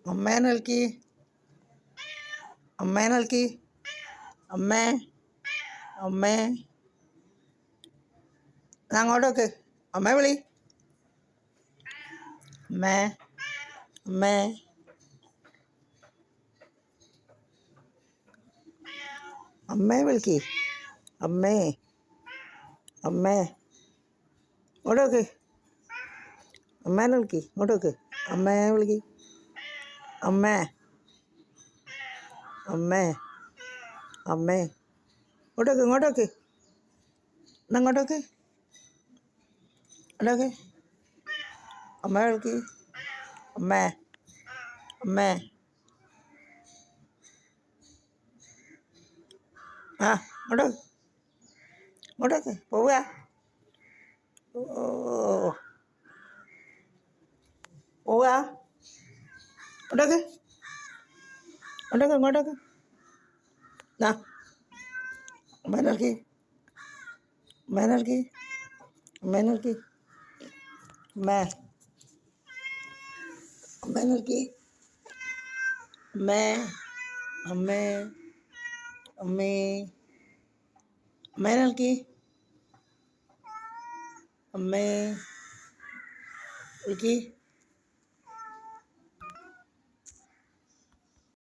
അമ്മേ നൽകി, അമ്മേ നൽകി, അമ്മേ, അമ്മേ, അങ്ങോട്ടൊക്കെ അമ്മേ വിളി, അമ്മേ, അമ്മേ, അമ്മേ വിളിക്ക്, അമ്മേ, അമ്മേ, ഇങ്ങോട്ടോക്ക്, അമ്മേനെ വിളിക്ക്, ഇങ്ങോട്ടോക്ക്, അമ്മേ വിളിക്ക്, അമ്മേ, അമ്മേ, അമ്മേ, ഇങ്ങോട്ടോക്ക്, ഇങ്ങോട്ടോക്ക്, ഇങ്ങോട്ടോക്ക്, ഇങ്ങോട്ടോക്ക്, അമ്മേ വിളിക്ക്, അമ്മേ, അമ്മേ, ആ ഇങ്ങോട്ടോക്ക്, ഇങ്ങോട്ടോക്ക് പോവുക, ഓ പോവുക, ഇങ്ങോട്ടോക്ക്, ഇങ്ങോട്ടോക്ക്, ഇങ്ങോട്ടോക്ക്, ആ അമ്മേ നൽകി, അമ്മേ നൽകി, അമ്മേ നൽകി, അമ്മേ, അമ്മേ നൽകി, അമ്മേ, അമ്മേ, അമ്മേ, അമ്മേ നൽകി, അമ്മേ വിളിക്ക്.